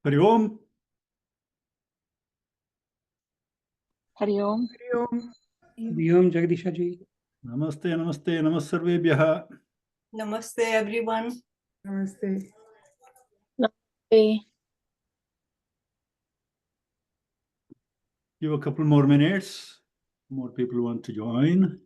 Hari Om. Hari Om. Hari Om, Jagdisha ji. Namaste, namaste, namassarvebhyah. Namaste, everyone. Namaste. Namaste. Give a couple more minutes. More people want to join.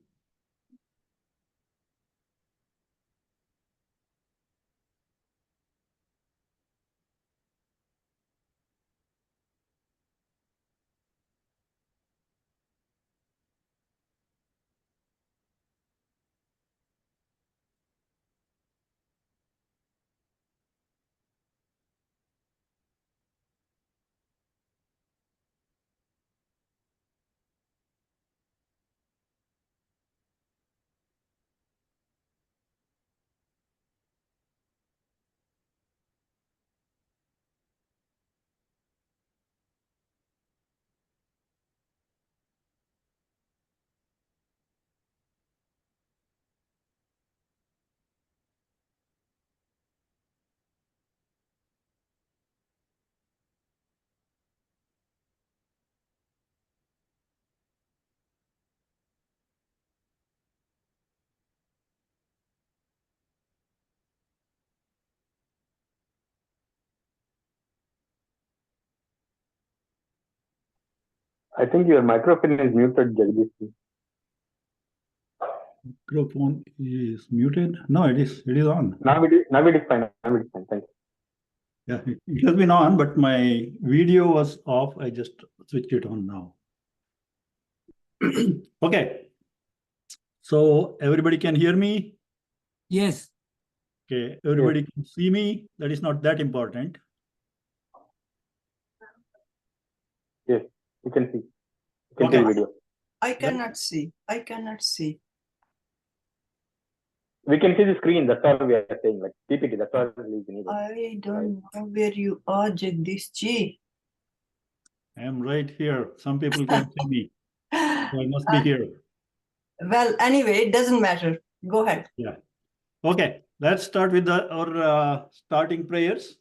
I think your microphone is muted, Jagdish. Microphone is muted. No, it is on. Now it is fine. Now it is fine. Thank you. Yeah, it has been on, but my video was off. I just switched it on now. Okay. So everybody can hear me? Yes. Okay. Everybody can see me. That is not that important. Yes, you can see. You can see the video. I cannot see. I cannot see. We can see the screen. That's all we are saying. Like PPT. That's all we need. I don't know where you are, Jagdish ji. I am right here. Some people can see me. So I must be here. Well, anyway, it doesn't matter. Go ahead. Yeah. Okay. Let's start with our starting prayers.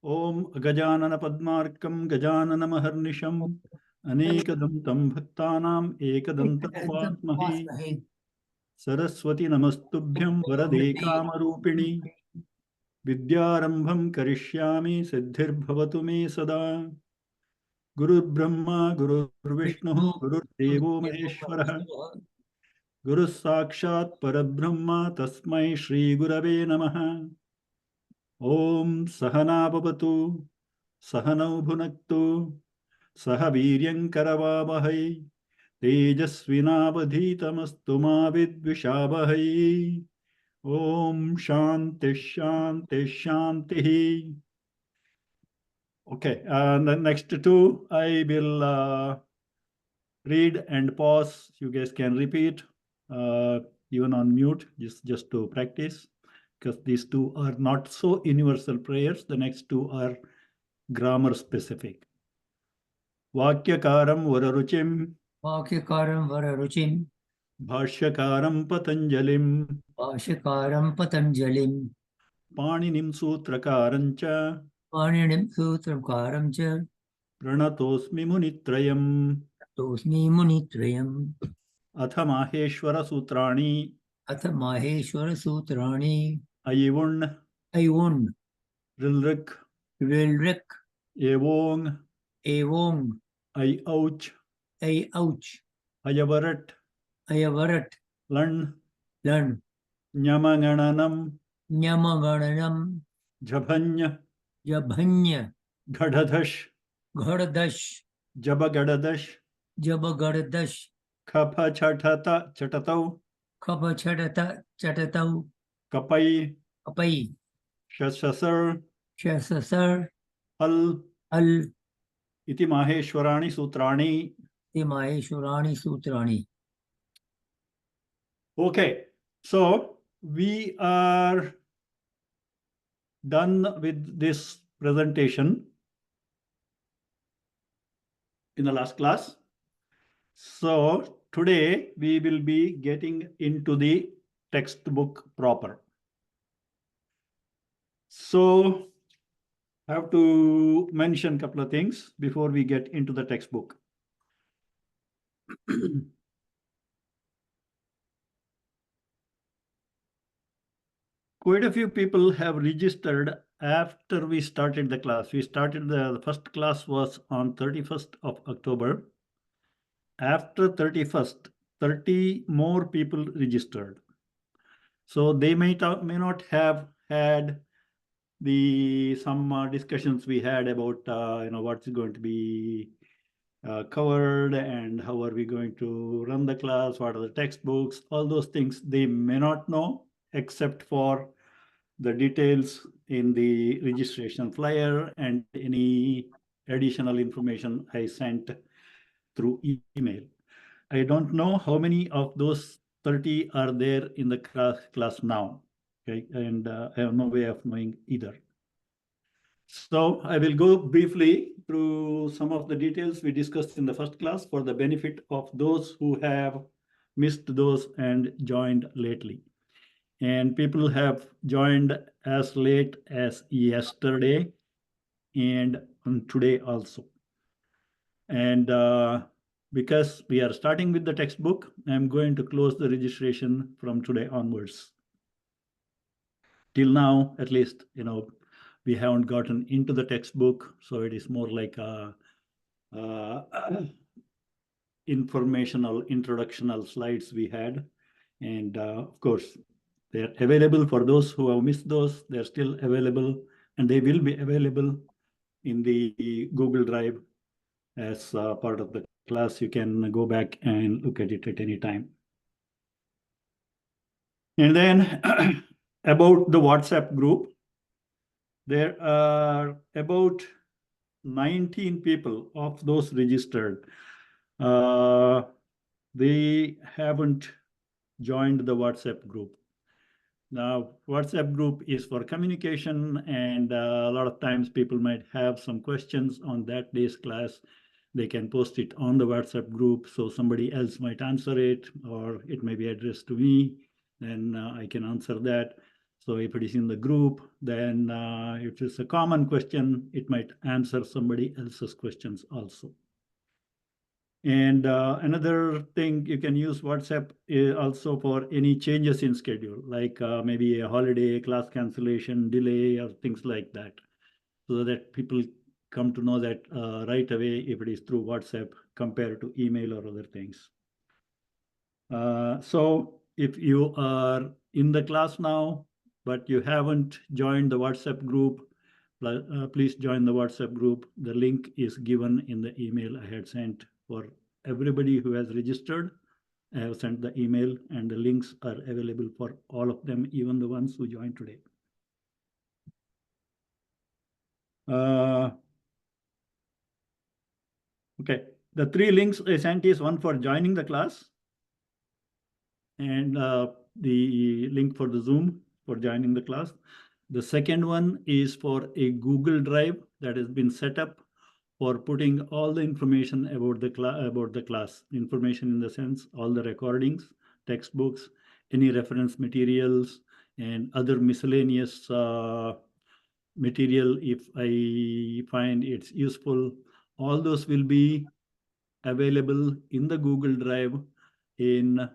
Om Gajanana Padmarkam Gajanana Maharnisham Anekadantam Bhaktanam Ekadantam Upaśmahe Saraswati Namastubhyam Varade Kamarupini Vidyarambham Karishyami Siddhirbhavatu me sada Guru Brahma Guru Vishnu Guru Devo Maheshwara Guru Sakshat Parabrahma Tasmai Shri Gurave Namaha Om Sahana Bhavatu Sahanau Bhunaktu Saha Viryam Karavavahai Tejasvinavadhitamastu ma vidvishavahai Om Shanti Shanti Shanti. Okay, the next two I will read and pause. You guys can repeat even on mute, just to practice, because these two are not so universal prayers. The next two are grammar specific. Vakyakaram Vararuchim. Vakyakaram Vararuchim. Bhāṣyakaram Patanjalim. Bhāṣyakaram Patanjalim. Pāninim Sutrakarancha. Pāninim Sutrakarancha. Pranatosmi Munitrayam. Tosmi Munitrayam. अथ माहेश्वरसूत्राणि अथ माहेश्वरसूत्राणि अयिवुण् ऐवुन् ऋलृक् ऋलृक् एवोङ् एवोङ् ऐऔच् ऐऔच् अयवरट् अयवरट् लण् लण् ञमगणनं ञमगणनं झभञ् जभञ् घढधश् घडदश् जबगडदश् जबगडदश् खफछठत चटतौ खपछटत चटतौ कपै अपै शशसर् शससर् अल् अल् इति माहेश्वराणि सूत्राणि. ते माहेश्वराणि सूत्राणि. Okay, so we are done with this presentation in the last class. So today we will be getting into the textbook proper. So I have to mention a couple of things before we get into the textbook. Quite a few people have registered after we started the class. We started the first class was on 31st of October. After 31st, 30 more people registered. So they may not have had some discussions we had about what's going to be covered and how are we going to run the class, what are the textbooks, all those things they may not know, except for the details in the registration flyer and any additional information I sent through email. I don't know how many of those 30 are there in the class now, okay? And I have no way of knowing either. So I will go briefly through some of the details we discussed in the first class for the benefit of those who have missed those and joined lately. And people have joined as late as yesterday and today also. And because we are starting with the textbook, I'm going to close the registration from today onwards. Till now, at least, we haven't gotten into the textbook, so it is more like a informational, introductional slides we had. And of course, they're available for those who have missed those. They're still available, and they will be available in the Google Drive as part of the class. You can go back and look at it at any time. And then about the WhatsApp group, there are about 19 people of those registered. They haven't joined the WhatsApp group. Now, WhatsApp group is for communication, and a lot of times people might have some questions on that day's class. They can post it on the WhatsApp group, so somebody else might answer it, or it may be addressed to me, then I can answer that. So if it is in the group, then if it's a common question, it might answer somebody else's questions also. And another thing, you can use WhatsApp also for any changes in schedule, like maybe a holiday, class cancellation, delay, or things like that, so that people come to know that right away if it is through WhatsApp compared to email or other things. So if you are in the class now, but you haven't joined the WhatsApp group, please join the WhatsApp group. The link is given in the email I had sent for everybody who has registered. I have sent the email, and the links are available for all of them, even the ones who joined today. Okay, the 3 links I sent is one for joining the class, and the link for the Zoom for joining the class. The second one is for a Google Drive that has been set up for putting all the information about the class, information in the sense all the recordings, textbooks, any reference materials, and other miscellaneous material if I find it's useful. All those will be available in the Google Drive in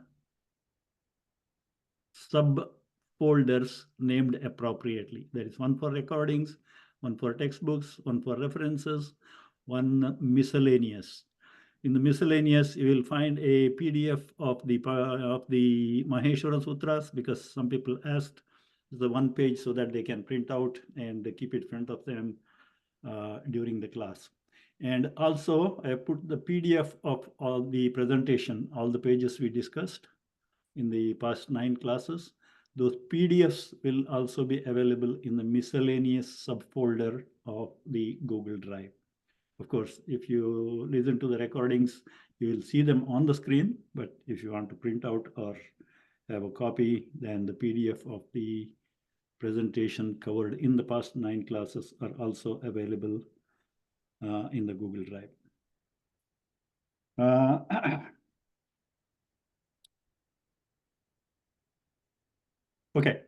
subfolders named appropriately. There is one for recordings, one for textbooks, one for references, one miscellaneous. In the miscellaneous, you will find a PDF of the Maheshwara Sutras, because some people asked the one page so that they can print out and keep it in front of them during the class. And also, I put the PDF of all the presentation, all the pages we discussed in the past 9 classes. Those PDFs will also be available in the miscellaneous subfolder of the Google Drive. Of course, if you listen to the recordings, you will see them on the screen, but if you want to print out or have a copy, then the PDF of the presentation covered in the past 9 classes are also available in the Google Drive. Okay,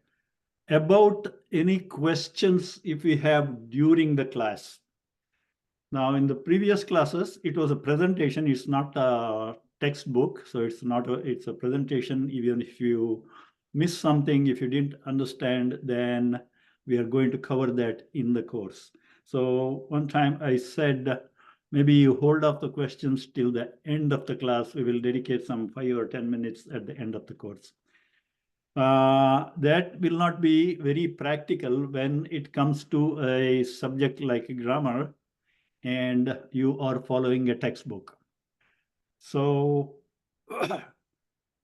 about any questions if we have during the class. Now, in the previous classes, it was a presentation. It's not a textbook, so it's a presentation. Even if you miss something, if you didn't understand, then we are going to cover that in the course. So one time I said, maybe you hold off the questions till the end of the class. We will dedicate some 5 or 10 minutes at the end of the course. That will not be very practical when it comes to a subject like grammar and you are following a textbook. So,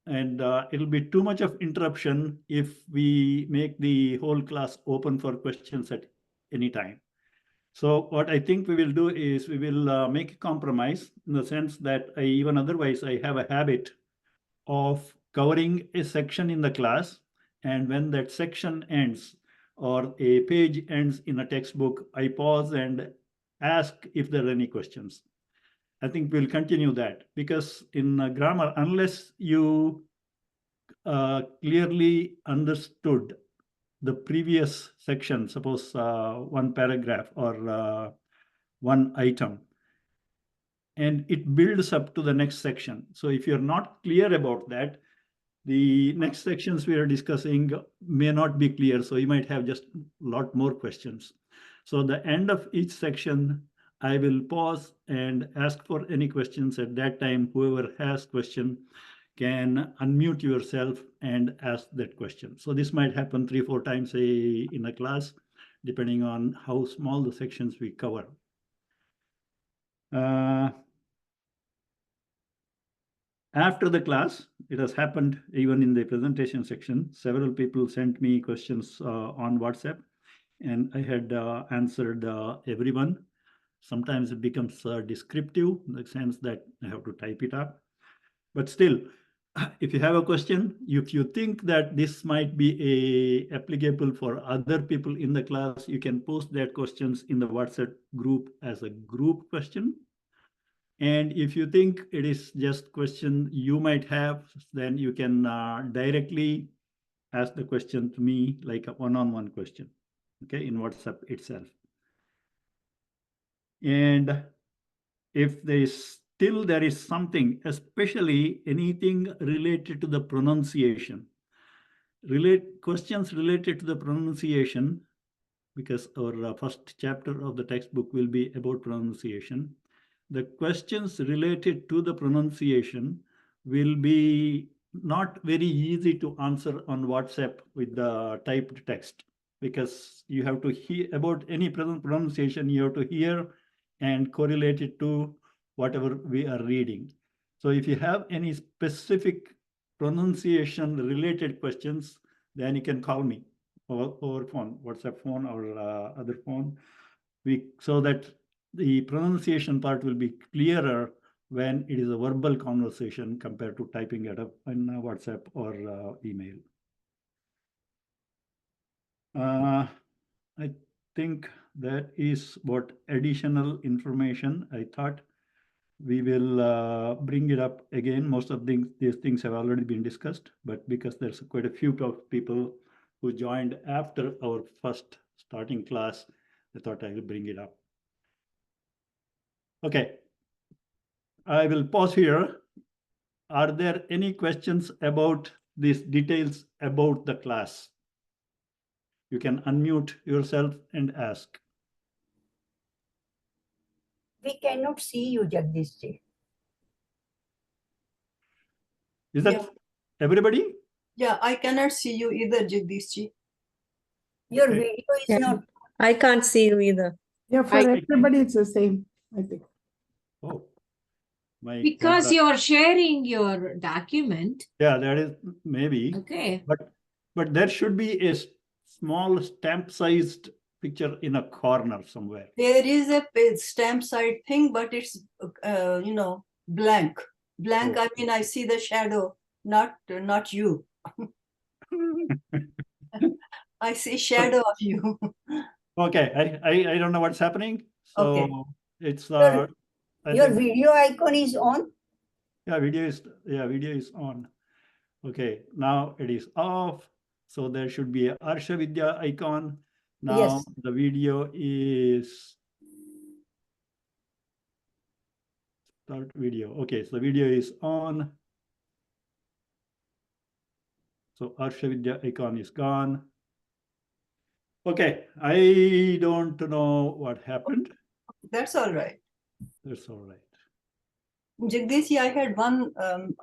and it'll be too much of interruption if we make the whole class open for questions at any time. So what I think we will do is we will make a compromise in the sense that even otherwise I have a habit of covering a section in the class, and when that section ends or a page ends in a textbook, I pause and ask if there are any questions. I think we'll continue that, because in grammar, unless you clearly understood the previous section, suppose one paragraph or one item, and it builds up to the next section. So if you're not clear about that, the next sections we are discussing may not be clear. So you might have just a lot more questions. So the end of each section, I will pause and ask for any questions. At that time, whoever has question can unmute yourself and ask that question. So this might happen 3 or 4 times in a class, depending on how small the sections we cover. After the class, it has happened even in the presentation section. Several people sent me questions on WhatsApp, and I had answered everyone. Sometimes it becomes descriptive in the sense that I have to type it up. But still, if you have a question, if you think that this might be applicable for other people in the class, you can post that questions in the WhatsApp group as a group question. And if you think it is just question you might have, then you can directly ask the question to me, like a one-on-one question, okay, in WhatsApp itself. And if there is something, especially anything related to the pronunciation, questions related to the pronunciation, because our first chapter of the textbook will be about pronunciation. The questions related to the pronunciation will be not very easy to answer on WhatsApp with the typed text, because you have to hear about any pronunciation, you have to hear and correlate it to whatever we are reading. So if you have any specific pronunciation related questions, then you can call me over phone, WhatsApp phone or other phone, so that the pronunciation part will be clearer when it is a verbal conversation compared to typing it up in WhatsApp or email. I think that is what additional information I thought. We will bring it up again. Most of these things have already been discussed, but because there's quite a few people who joined after our first starting class, I thought I will bring it up. Okay, I will pause here are there any questions about these details about the class? You can unmute yourself and ask. We cannot see you, Jagdish ji. Is that Yeah. everybody? Yeah, I cannot see you either, Jagdish ji. Your Okay. video is Yeah. not. I can't see you either. Yeah, for I- everybody it's the same, I think. Oh, my Because camera- you're sharing your document. Yeah, that is maybe. Okay. But there should be a small stamp-sized picture in a corner somewhere. There is a stamp side thing, but it's blank. Blank. Oh. I mean, I see the shadow, not you. I see shadow of you. Okay, I don't know what's happening. So Okay. it's Your- I Your think- video icon is on. Yeah, video is on. Okay, now it is off. So there should be a Arsha Vidya icon. Now Yes. the video is start video. Okay, so the video is on. So Arsha Vidya icon is gone. Okay, I don't know what happened. That's all right. That's all right. Jagdish, I had one,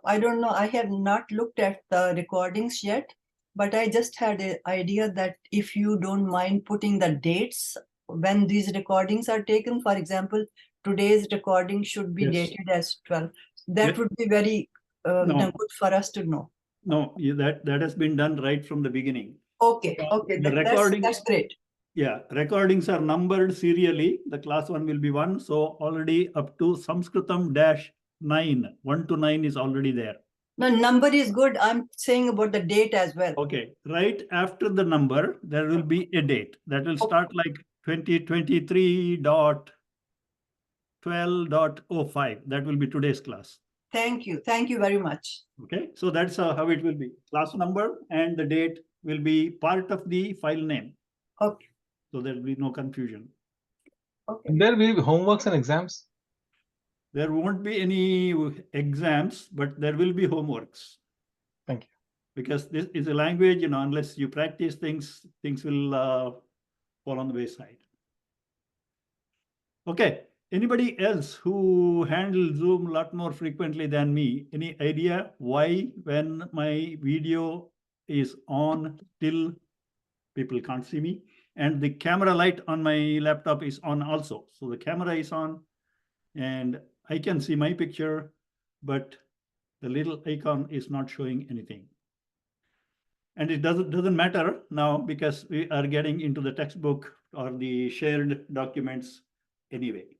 I don't know, I have not looked at the recordings yet, but I just had an idea that if you don't mind putting the dates when these recordings are taken, for example, today's recording should be Yes. dated as 12. That Yes. would be very No. good for us to know. No, that has been done right from the beginning. Okay, okay, The that's recordings- great. Yeah, recordings are numbered serially. The class 1 will be 1. So already up to Saṁskṛtam -9, 1 to 9 is already there. No, number is good. I'm saying about the date as well. Okay, right after the number, there will be a date that will start like 2023.12.05. That will be today's class. Thank you. Thank you very much. Okay, so that's how it will be. Class number and the date will be part of the file name. Okay. So there will be no confusion. Okay. There will be homeworks and exams. There won't be any exams, but there will be homeworks. Thank you. Because this is a language, unless you practice things will fall on the wayside. Okay, anybody else who handles Zoom a lot more frequently than me, any idea why when my video is on, still people can't see me? And the camera light on my laptop is on also. So the camera is on and I can see my picture, but the little icon is not showing anything. And it doesn't matter now because we are getting into the textbook or the shared documents anyway.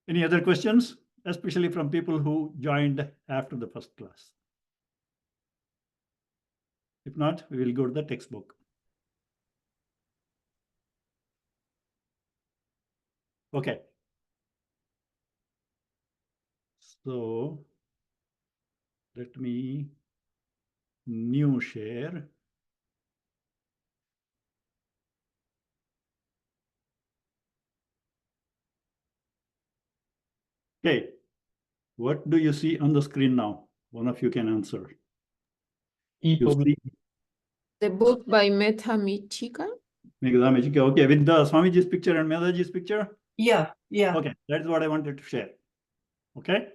Any other questions, especially from people who joined after the first class? If not, we will go to the textbook. Okay. So let me new share. Okay, what do you see on the screen now? One of you can answer. You E-public. see The book by Medha Michika. Medha Michika. Okay, with the Swamiji's picture and Medhaji's picture. Yeah, yeah. Okay, that's what I wanted to share. Okay,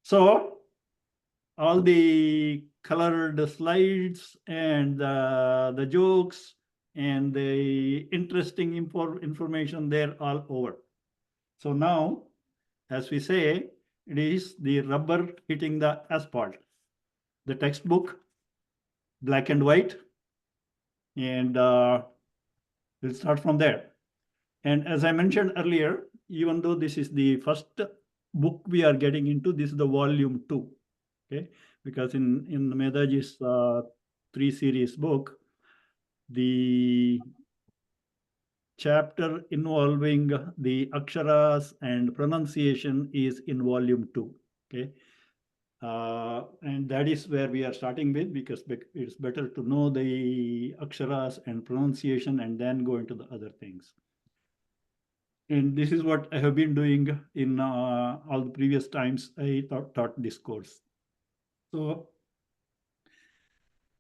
so all the colored slides and the jokes and the interesting information, they're all over. So now, as we say, it is the rubber hitting the asphalt. The textbook, black and white, and we'll start from there. And as I mentioned earlier, even though this is the first book we are getting into, this is the volume 2. Okay, because in Medhaji's 3 series book, the chapter involving the aksharas and pronunciation is in volume 2. Okay, and that is where we are starting with, because it's better to know the aksharas and pronunciation and then go into the other things. And this is what I have been doing in all the previous times I taught this course. So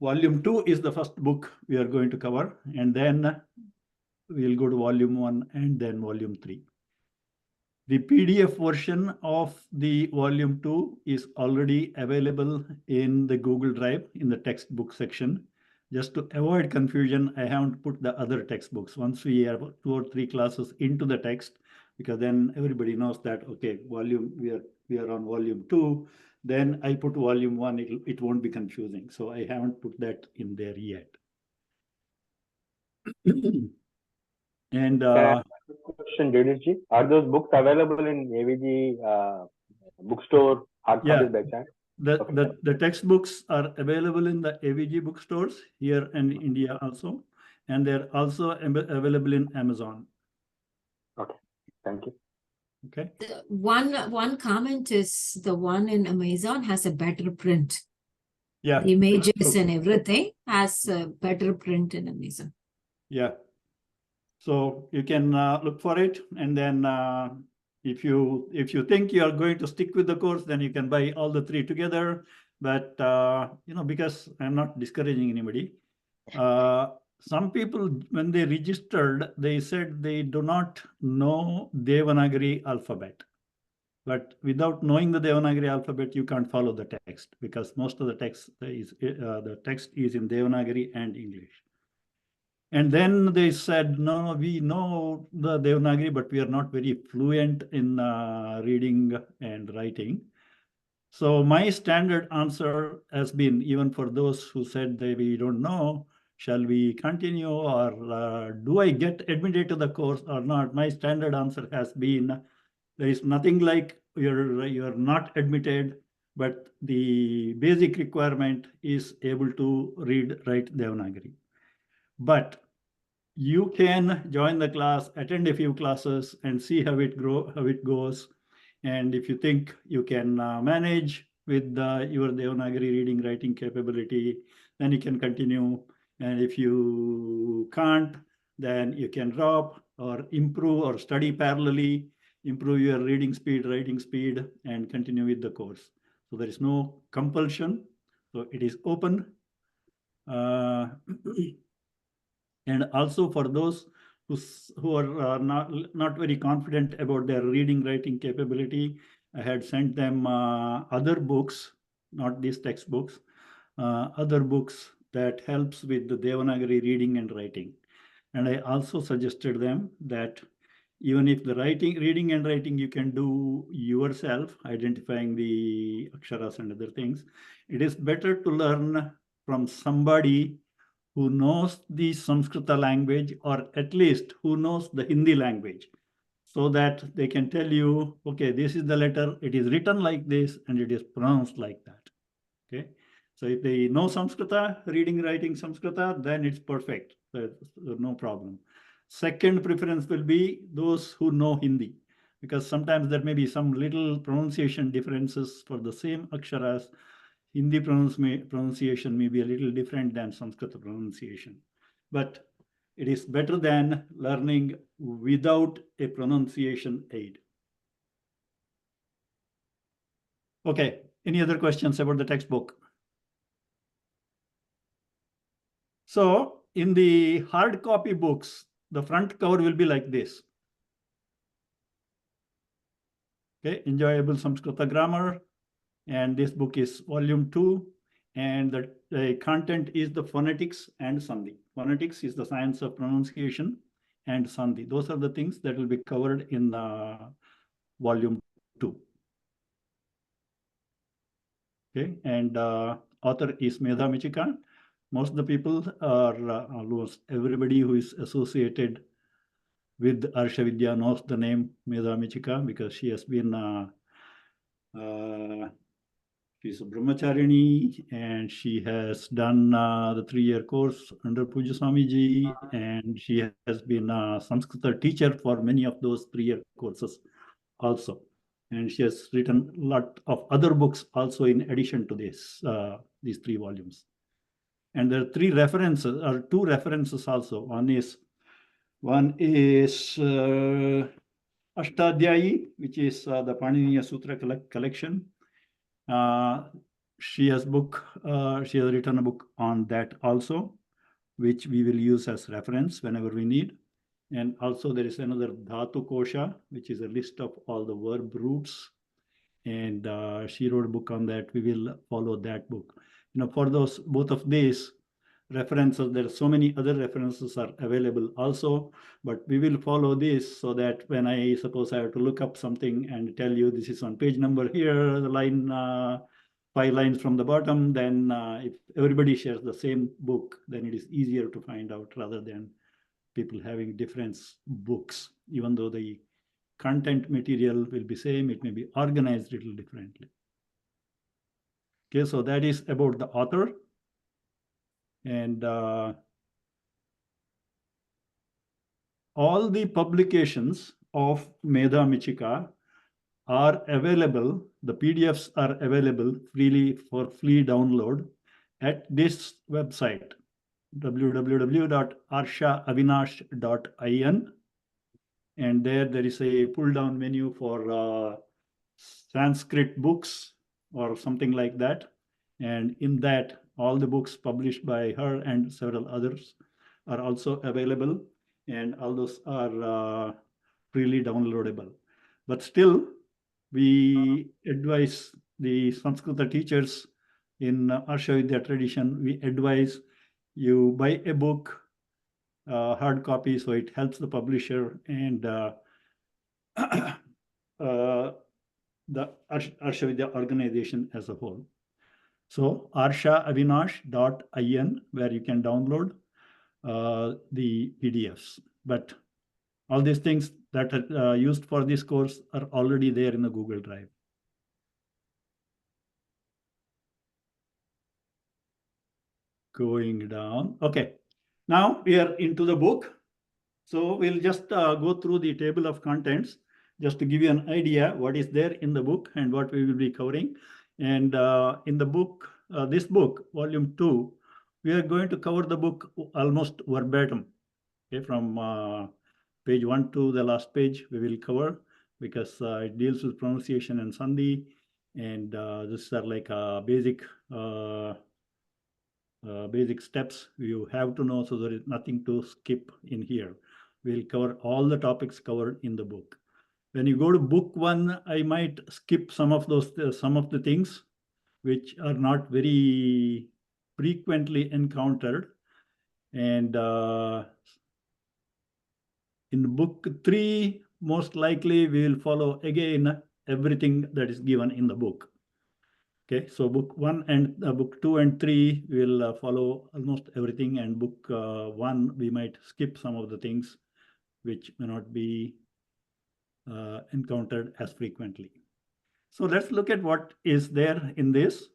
volume 2 is the first book we are going to cover, and then we'll go to volume 1 and then volume 3. The PDF version of the volume 2 is already available in the Google Drive in the textbook section. Just to avoid confusion, I haven't put the other textbooks. Once we have 2 or 3 classes into the text, because then everybody knows that, okay, we are on volume 2, then I put volume 1, it won't be confusing. So I haven't put that in there yet. And Question, Jadishji, are those books available in AVG bookstore, hard copies by chance? The textbooks are available in the AVG bookstores here in India also, and they're also available in Amazon. Okay, thank you. Okay. One comment is the one in Amazon has a better print. Yeah. The images and everything has a better print in Amazon. Yeah. So you can look for it, and then if you think you are going to stick with the course, then you can buy all the 3 together. But because I'm not discouraging anybody, some people, when they registered, they said they do not know Devanagari alphabet. But without knowing the Devanagari alphabet, you can't follow the text, because most of the text is in Devanagari and English. And then they said, no, we know the Devanagari, but we are not very fluent in reading and writing. So my standard answer has been, even for those who said that we don't know, shall we continue, or do I get admitted to the course or not? My standard answer has been, there is nothing like you're not admitted, but the basic requirement is able to read, write Devanagari. But you can join the class, attend a few classes, and see how it goes. And if you think you can manage with your Devanagari reading, writing capability, then you can continue. And if you can't, then you can drop or improve or study parallelly, improve your reading speed, writing speed, and continue with the course. So there is no compulsion. So it is open. And also for those who are not very confident about their reading, writing capability, I had sent them other books, not these textbooks, other books that helps with the Devanagari reading and writing. And I also suggested them that even if the reading and writing you can do yourself, identifying the aksharas and other things, it is better to learn from somebody who knows the Saṁskṛta language, or at least who knows the Hindi language, so that they can tell you, okay, this is the letter, it is written like this, and it is pronounced like that. Okay. So if they know Saṁskṛta, reading, writing Saṁskṛta, then it's perfect. No problem. Second preference will be those who know Hindi, because sometimes there may be some little pronunciation differences for the same aksharas. Hindi pronunciation may be a little different than Sanskrita pronunciation, but it is better than learning without a pronunciation aid. Okay, any other questions about the textbook? So in the hard copy books, the front cover will be like this. Okay, Enjoyable Sanskrit Grammar. And this book is volume 2. And the content is the phonetics and sandhi. Phonetics is the science of pronunciation, and sandhi. Those are the things that will be covered in volume 2. Okay, and author is Medha Michika. Most of the people are almost everybody who is associated with Arsha Vidya knows the name Medha Michika, because she has been she's a Brahmacharini, and she has done the 3-year course under Puja Swamiji, and she has been a Sanskrita teacher for many of those 3-year courses also. And she has written a lot of other books also in addition to this, these 3 volumes. And there are 3 references, or 2 references also. One is Ashtadhyayi, which is the Paniniya Sutra collection. She has written a book on that also, which we will use as reference whenever we need. And also there is another Dhatu Kosha, which is a list of all the verb roots. And she wrote a book on that. We will follow that book. For both of these references, there are so many other references are available also, but we will follow this so that when I suppose I have to look up something and tell you this is on page number here, the line 5 lines from the bottom, then if everybody shares the same book, then it is easier to find out rather than people having different books. Even though the content material will be same, it may be organized a little differently. Okay, so that is about the author. And all the publications of Medha Michika are available. The PDFs are available freely for free download at this website, www.arshaavinash.in. And there is a pull down menu for Sanskrit books or something like that. And in that, all the books published by her and several others are also available. And all those are freely downloadable. But still, we advise the Sanskrita teachers in Arshavidya tradition, we advise you buy a book, hard copy, so it helps the publisher and the Arshavidya organization as a whole. So arshaavinash.in, where you can download the PDFs. But all these things that are used for this course are already there in the Google Drive. Going down. Okay. Now we are into the book. So we'll just go through the table of contents just to give you an idea what is there in the book and what we will be covering. And in the book, this book, volume 2, we are going to cover the book almost verbatim. Okay, from page 1 to the last page, we will cover because it deals with pronunciation and sandhi. And these are like basic steps you have to know, so there is nothing to skip in here. We'll cover all the topics covered in the book. When you go to book 1, I might skip some of the things which are not very frequently encountered. And in book 3, most likely we will follow again everything that is given in the book. Okay, so book 1 and book 2 and 3 will follow almost everything, and book 1 we might skip some of the things which may not be encountered as frequently. So let's look at what is there in this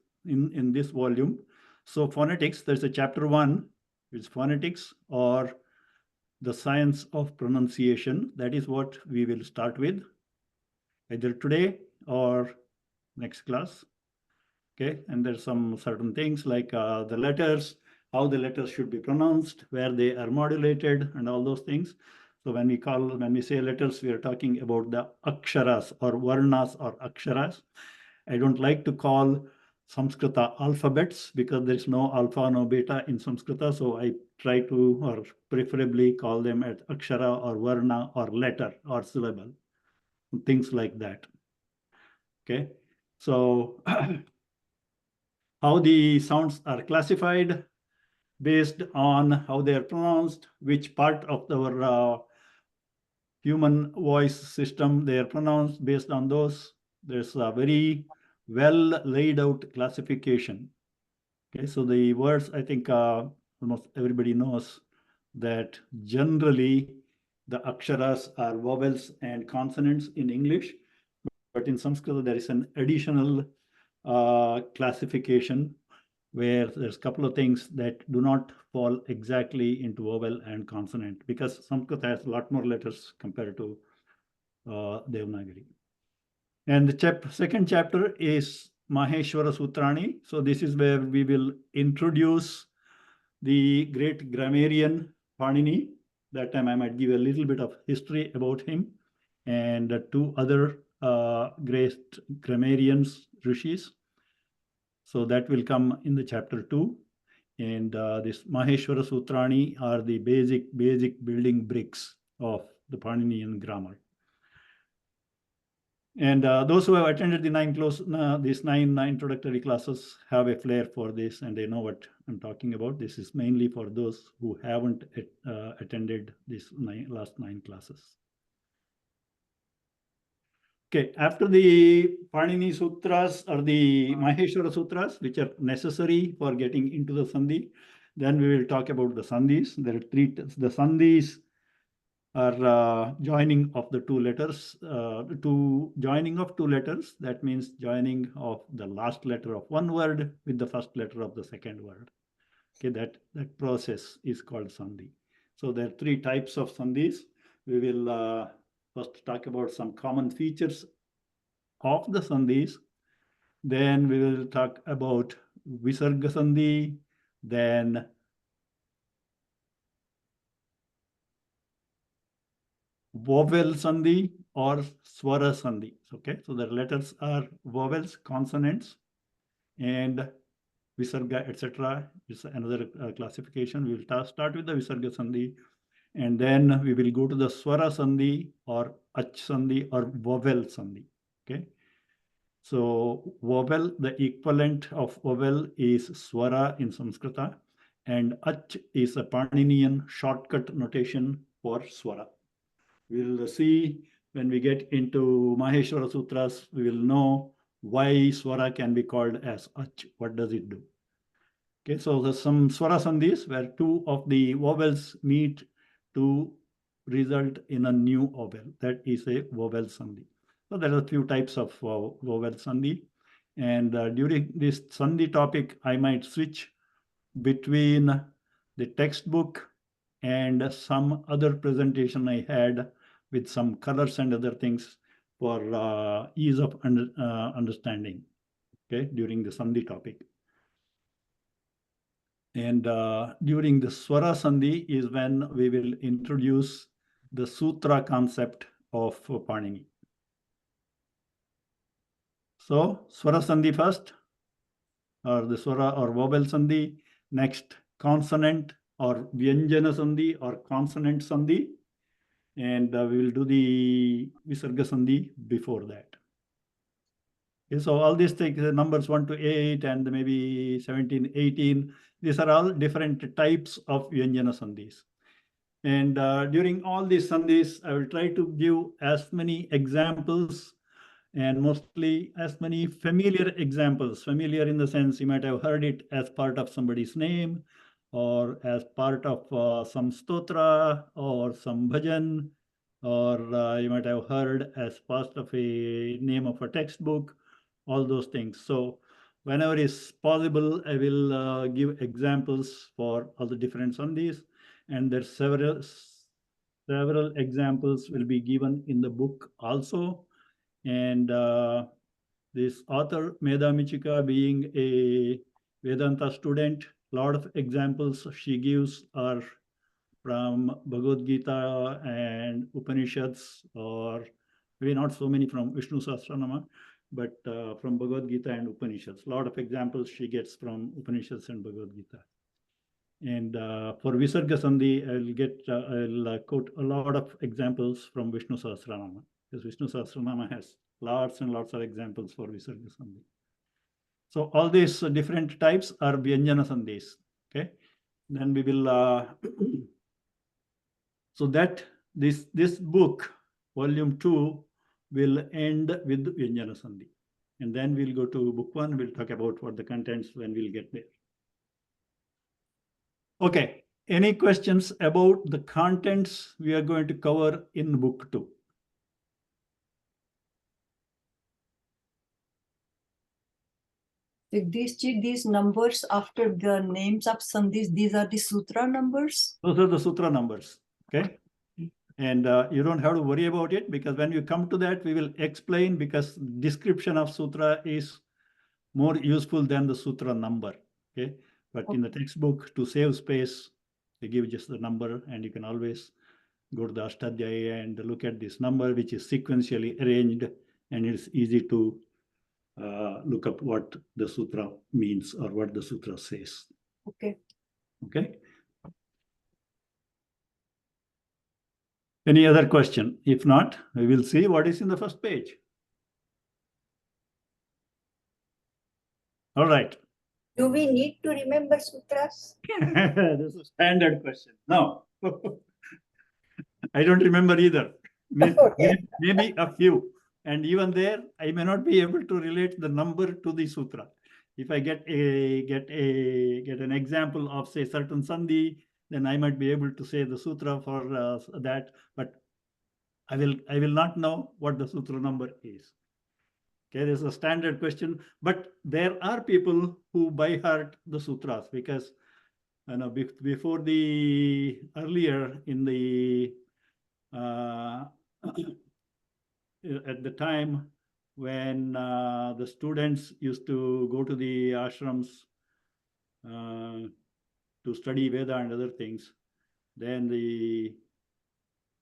volume. So phonetics, there's a chapter 1, which is phonetics or the science of pronunciation. That is what we will start with either today or next class. Okay, and there's some certain things like the letters, how the letters should be pronounced, where they are modulated, and all those things. So when we say letters, we are talking about the aksharas or varnas or aksharas. I don't like to call Saṁskṛta alphabets because there is no alpha, no beta in Saṁskṛta. So I try to, or preferably call them as akshara or varna or letter or syllable, things like that. Okay, so how the sounds are classified based on how they are pronounced, which part of our human voice system they are pronounced based on those. There's a very well laid out classification. Okay, so the words, I think almost everybody knows that generally the aksharas are vowels and consonants in English, but in Sanskrita there is an additional classification where there's a couple of things that do not fall exactly into vowel and consonant, because Sanskrita has a lot more letters compared to Devanagari. And the second chapter is Maheshwara Sutrani. So this is where we will introduce the great grammarian Panini. That time I might give a little bit of history about him. and two other great grammarians, rishis. So that will come in the chapter 2. And this Maheshwara Sutrani are the basic building bricks of the Paninian grammar. And those who have attended the these nine introductory classes have a flair for this, and they know what I'm talking about. This is mainly for those who haven't attended these last 9 classes. Okay, after the Panini Sutras or the Maheshwara Sutras, which are necessary for getting into the Sandhi, then we will talk about the Sandhis. There are 3. The Sandhis are joining of the 2 letters, joining of 2 letters. That means joining of the last letter of one word with the first letter of the second word. Okay, that process is called Sandhi. So there are 3 types of Sandhis. We will first talk about some common features of the Sandhis. Then we will talk about Visarga Sandhi, then vowel Sandhi or Swara Sandhi. Okay, so the letters are vowels, consonants, and Visarga, etc. is another classification. We will start with the Visarga Sandhi, and then we will go to the Swara Sandhi or Ach Sandhi or vowel Sandhi. Okay, so vowel, the equivalent of vowel is Swara in Saṁskṛta, and Ach is a Paninian shortcut notation for Swara. We will see when we get into Maheshwara Sutras, we will know why Swara can be called as Ach. What does it do? Okay, so there's some Swara Sandhis where 2 of the vowels meet to result in a new vowel. That is a vowel Sandhi. So there are a few types of vowel Sandhi. And during this Sandhi topic, I might switch between the textbook and some other presentation I had with some colors and other things for ease of understanding, okay, during the Sandhi topic. And during the Swara Sandhi is when we will introduce the Sutra concept of Panini. So Swara Sandhi first, or the Swara or vowel Sandhi, next consonant or Vyanjana Sandhi or consonant Sandhi, and we will do the Visarga Sandhi before that. Okay, so all these things, the numbers 1 to 8 and maybe 17, 18, these are all different types of Vyanjana Sandhis. And during all these Sandhis, I will try to give as many examples and mostly as many familiar examples. Familiar in the sense you might have heard it as part of somebody's name, or as part of some stotra or some bhajan, or you might have heard as part of a name of a textbook, all those things. So whenever is possible, I will give examples for all the different sandhis, and there's several examples will be given in the book also. And this author, Medha Michika, being a Vedanta student, a lot of examples she gives are from Bhagavad-Gītā and Upaniṣads, or maybe not so many from Viṣṇu-sahasra-nāma, but from Bhagavad-Gītā and Upaniṣads. A lot of examples she gets from Upaniṣads and Bhagavad-Gītā. And for Visarga Sandhi, I'll quote a lot of examples from Viṣṇu-sahasra-nāma, because Viṣṇu-sahasra-nāma has lots and lots of examples for Visarga Sandhi. So all these different types are Vyanjana Sandhis. Okay, then we will. So that this book, volume 2, will end with Vyanjana Sandhi, and then we'll go to book 1. We'll talk about what the contents when we'll get there. Okay, any questions about the contents we are going to cover in book 2? These numbers after the names of sandhis, these are the sutra numbers? Those are the sutra numbers, okay? And you don't have to worry about it, because when you come to that, we will explain, because description of sutra is more useful than the sutra number, okay? But in the textbook, to save space, they give just the number, and you can always go to the Ashtadhyaya and look at this number, which is sequentially arranged, and it's easy to look up what the sutra means or what the sutra says. Okay. Okay. Any other question? If not, we will see what is in the first page. All right. Do we need to remember sutras? This is a standard question. No. I don't remember either. Maybe a few. And even there, I may not be able to relate the number to the sutra. If I get an example of, say, certain sandhi, then I might be able to say the sutra for that, but I will not know what the sutra number is. Okay, this is a standard question, but there are people who by heart the sutras, because before the earlier in the at the time when the students used to go to the ashrams to study Veda and other things, then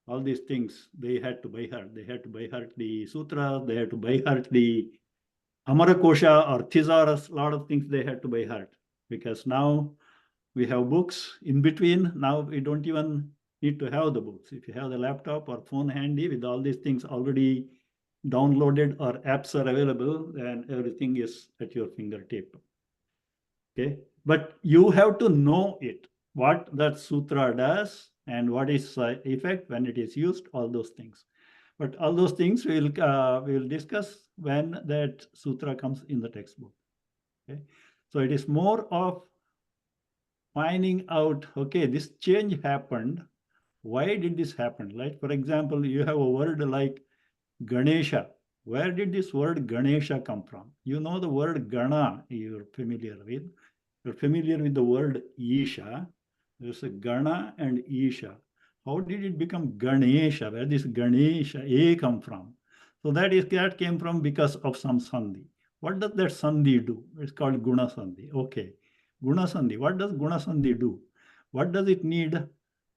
all these things they had to by heart. They had to by heart the sutra, they had to by heart the Amarakosha or thesaurus, a lot of things they had to by heart, because now we have books in between. Now we don't even need to have the books. If you have the laptop or phone handy with all these things already downloaded or apps are available, then everything is at your fingertip. Okay, but you have to know it, what that sutra does and what is effect when it is used, all those things. But all those things we will discuss when that sutra comes in the textbook. Okay, so it is more of finding out, okay, this change happened. Why did this happen? Like, for example, you have a word like Ganesha. Where did this word Ganesha come from? You know the word Gana you're familiar with. You're familiar with the word Isha. There's a Gana and Isha. How did it become Ganesha? Where does Ganesha A come from? So that came from because of some sandhi. What does that sandhi do? It's called Guna sandhi. Okay. Guna sandhi. What does Guna sandhi do? What does it need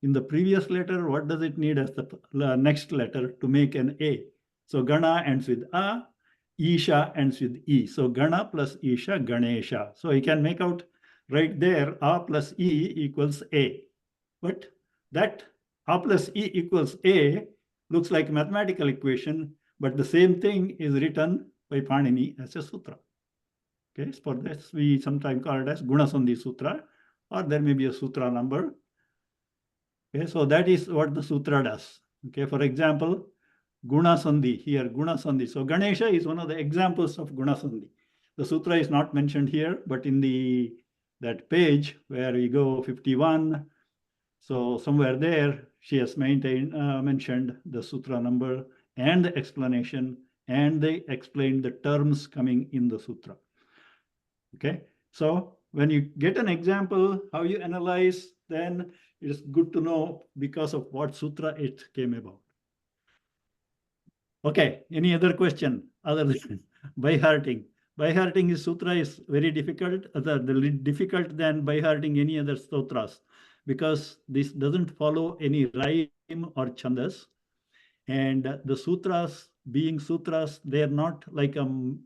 in the previous letter? What does it need as the next letter to make an A? So Gana ends with A, Isha ends with E. So Gana plus Isha, Ganesha. So you can make out right there, A plus E equals A. But that A plus E equals A looks like a mathematical equation, but the same thing is written by Panini as a sutra. Okay, so for this we sometimes call it as Gunasandhi Sutra, or there may be a sutra number. Okay, so that is what the sutra does. Okay, for example, Gunasandhi, here Gunasandhi. So Ganesha is one of the examples of Gunasandhi. The sutra is not mentioned here, but in that page where we go 51, so somewhere there she has mentioned the sutra number and the explanation, and they explained the terms coming in the sutra. Okay, so when you get an example, how you analyze, then it is good to know because of what sutra it came about. Okay, any other question other than by hearting? By hearting is sutra is very difficult, difficult than by hearting any other sutras, because this doesn't follow any rhyme or chandas. And the sutras, being sutras, they are not like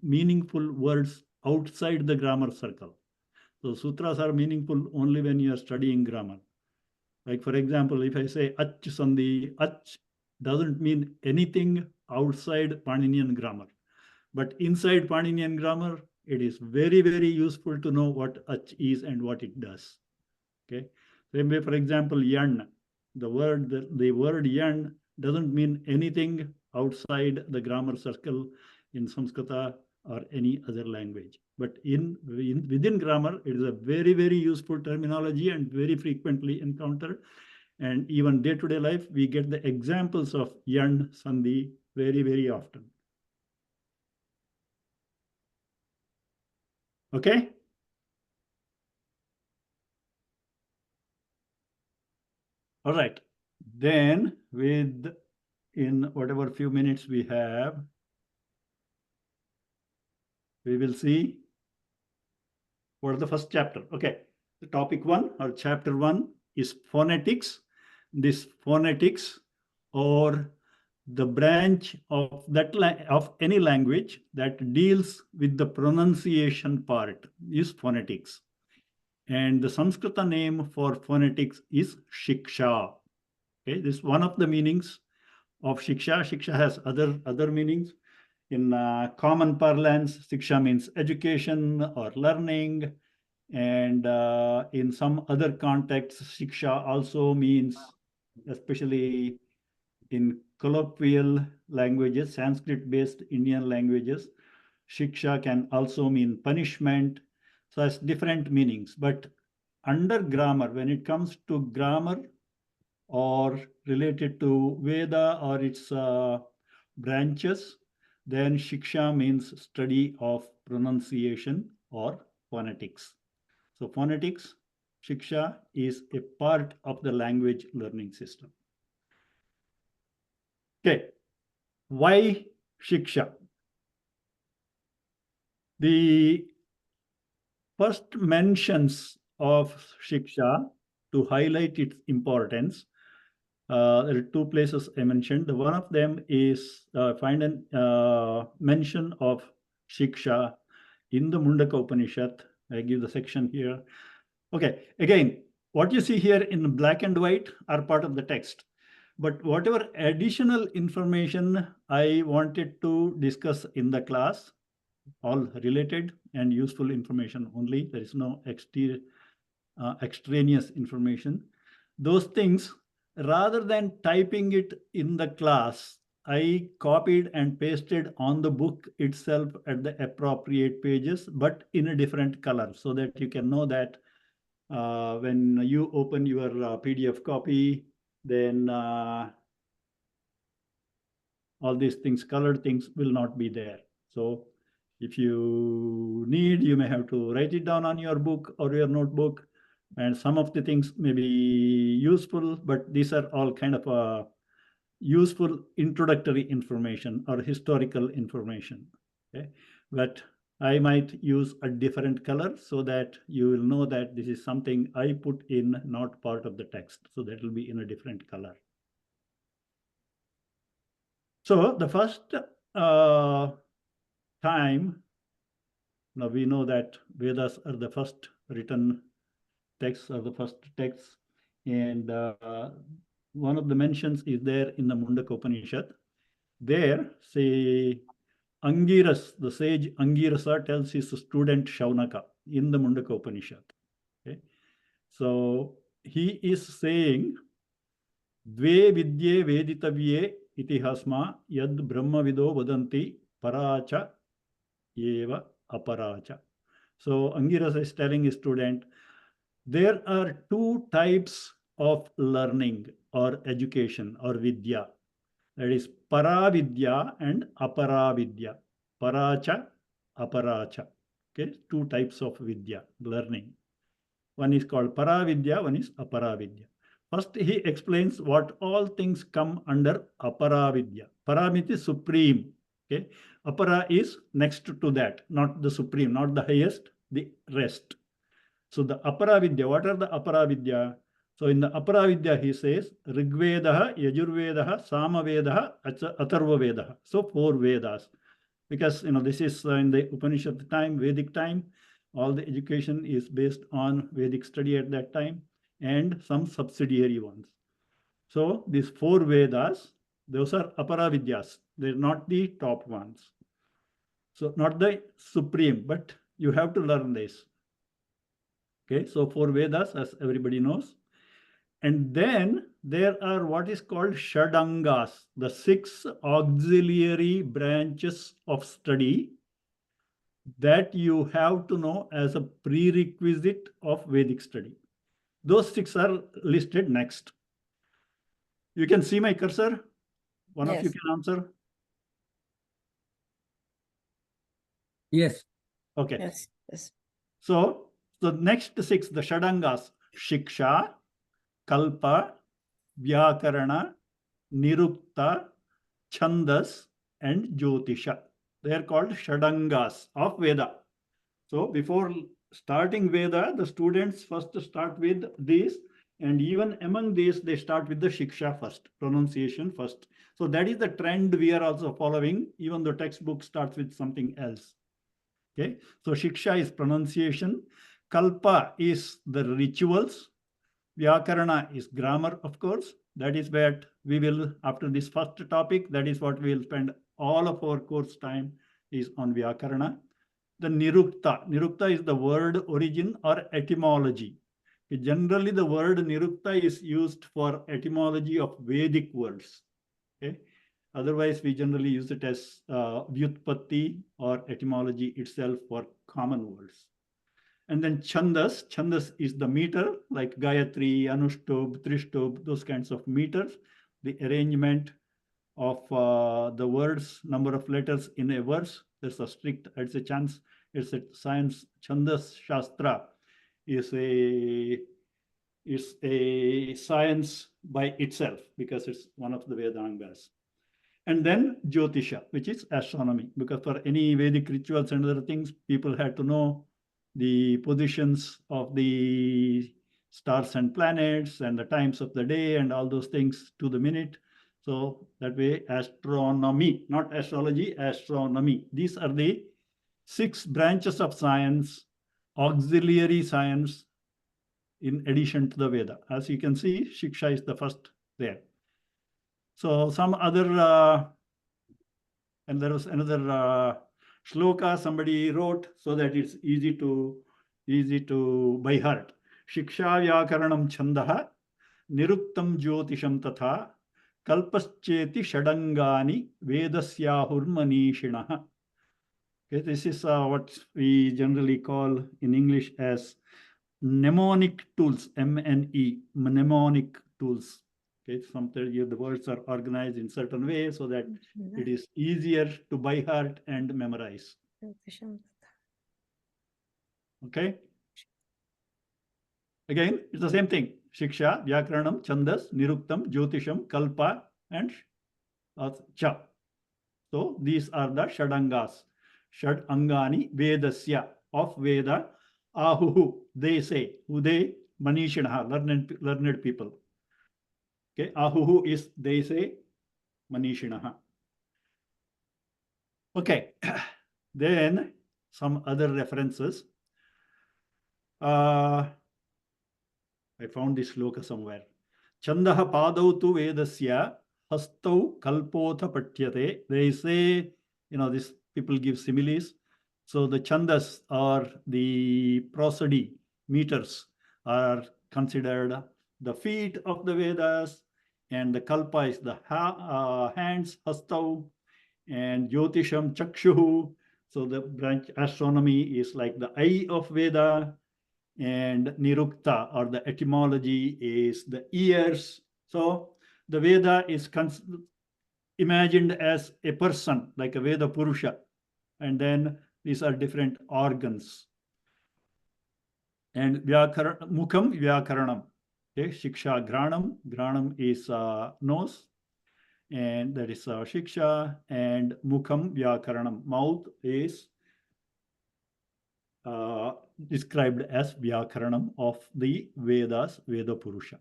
meaningful words outside the grammar circle. So sutras are meaningful only when you are studying grammar. Like, for example, if I say ach sandhi, ach doesn't mean anything outside Paninian grammar. But inside Paninian grammar, it is very, very useful to know what ach is and what it does. Okay. Same way, for example, yan. The word yan doesn't mean anything outside the grammar circle in Saṁskṛta or any other language. But within grammar, it is a very, very useful terminology and very frequently encountered. And even day-to-day life, we get the examples of yan sandhi very, very often. Okay? All right. Then in whatever few minutes we have, we will see what is the first chapter. Okay. The topic 1 or chapter 1 is phonetics. This phonetics or the branch of that of any language that deals with the pronunciation part is phonetics. And the Saṁskṛta name for phonetics is Shiksha. Okay, this is one of the meanings of Shiksha. Shiksha has other meanings. In common parlance, Shiksha means education or learning. And in some other contexts, Shiksha also means, especially in colloquial languages, Sanskrit-based Indian languages, Shiksha can also mean punishment. So it's different meanings. But under grammar, when it comes to grammar or related to Veda or its branches, then Shiksha means study of pronunciation or phonetics. So phonetics, Shiksha, is a part of the language learning system. Okay, why Shiksha? The first mentions of Shiksha, to highlight its importance, there are two places I mentioned. One of them is find a mention of Shiksha in the Mundaka Upanishad. I give the section here. Okay, again, what you see here in black and white are part of the text. But whatever additional information I wanted to discuss in the class, all related and useful information only. There is no extraneous information. Those things, rather than typing it in the class, I copied and pasted on the book itself at the appropriate pages, but in a different color, so that you can know that when you open your PDF copy, then all these things, colored things, will not be there. So if you need, you may have to write it down on your book or your notebook. And some of the things may be useful, but these are all kind of useful introductory information or historical information. Okay, but I might use a different color so that you will know that this is something I put in, not part of the text. So that will be in a different color. So the first time, now we know that Vedas are the first written texts, or the first texts, and one of the mentions is there in the Mundaka Upanishad. There, say, Angiras, the sage Angirasa, tells his student Shaunaka in the Mundaka Upanishad. Okay, so he is saying, Dve vidye veditavye itihasma yad brahmavido vadanti paracha eva aparacha. So Angirasa is telling his student, there are two types of learning or education or vidya. That is paravidya and aparavidya. Paracha, aparacha. Okay, two types of vidya, learning. One is called paravidya, one is aparavidya. First, he explains what all things come under aparavidya. Para means supreme. Okay, apara is next to that, not the supreme, not the highest, the rest. So the aparavidya, what are the aparavidya? So in the aparavidya, he says, Rigvedaha, Yajurvedaha, Samavedaha, Atharvavedaha. So 4 Vedas. Because this is in the Upanishad time, Vedic time. All the education is based on Vedic study at that time, and some subsidiary ones. So these 4 Vedas, those are aparavidyas. They're not the top ones. So not the supreme, but you have to learn this. Okay, so 4 Vedas, as everybody knows. And then there are what is called Shadangas, the 6 auxiliary branches of study that you have to know as a prerequisite of Vedic study. Those 6 are listed next. You can see my cursor? One of you can answer? Yes. Okay. Yes, yes. So the next 6, the Shadangas, Shiksha, Kalpa, Vyakarana, Nirukta, Chandas, and Jyotisha. They are called Shadangas of Veda. So before starting Veda, the students first start with these And even among these, they start with the shiksha first, pronunciation first. So that is the trend we are also following, even though textbook starts with something else. Okay, so shiksha is pronunciation, kalpa is the rituals, vyakarana is grammar, of course. That is what we will, after this first topic, that is what we will spend all of our course time is on vyakarana. The nirukta. Nirukta is the word origin or etymology. Generally, the word nirukta is used for etymology of Vedic words. Okay. Otherwise, we generally use it as vyutpatti or etymology itself for common words. And then chandas. Chandas is the meter, like Gayatri, Anuštubh, Trishtubh, those kinds of meters. The arrangement of the words, number of letters in a verse. There's a strict, it's a chance, it's a science. Chandas Shastra is a science by itself because it's one of the Vedangas. And then Jyotisha, which is astronomy, because for any Vedic rituals and other things, people had to know the positions of the stars and planets and the times of the day and all those things to the minute. So that way, astronomy, not astrology, astronomy. These are the 6 branches of science, auxiliary science, in addition to the Veda. As you can see, Shiksha is the first there. So some other, and there was another shloka somebody wrote so that it's easy to by heart. Shiksha vyakaranam chandaha, niruktam jyotisham tatha, kalpascheti shadangani vedasyahurmanishinaha. Okay, this is what we generally call in English as mnemonic tools, M-N-E, mnemonic tools. Okay, sometimes the words are organized in certain way so that it is easier to by heart and memorize. Okay. Again, it's the same thing. Shiksha, Vyakaranam, Chandas, Niruktam, Jyotisham, Kalpa, and Cha. So these are the Shadangas. Shad Angani Vedasya, of Veda. Ahuhu, they say. Who they? Manishinaha, learned people. Okay, Ahuhu is they say, Manishinaha. Okay, then some other references. I found this shloka somewhere. Chandaha padau tu vedasya hastau kalpotha patyate. They say, this people give similes. So the chandas or the prosody meters are considered the feet of the Vedas, and the kalpa is the hands, hastau, and jyotisham chakshuhu. So the branch astronomy is like the eye of Veda, and nirukta or the etymology is the ears. So the Veda is imagined as a person, like a Veda Purusha, and then these are different organs. And mukham vyakaranam. Okay, shiksha granam. Granam is nose, and that is shiksha. And mukham vyakaranam. Mouth is described as vyakaranam of the Vedas, Veda Purusha.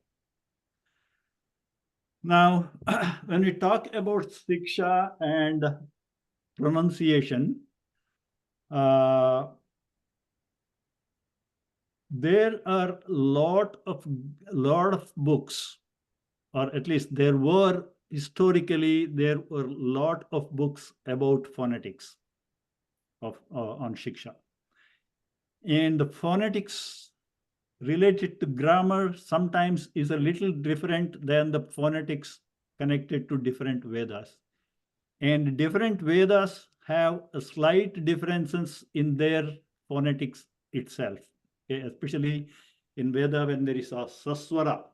Now, when we talk about shiksha and pronunciation, there are a lot of books, or at least there were historically a lot of books about phonetics on shiksha. And the phonetics related to grammar sometimes is a little different than the phonetics connected to different Vedas. And different Vedas have a slight differences in their phonetics itself. Okay, especially in Veda when there is a saswara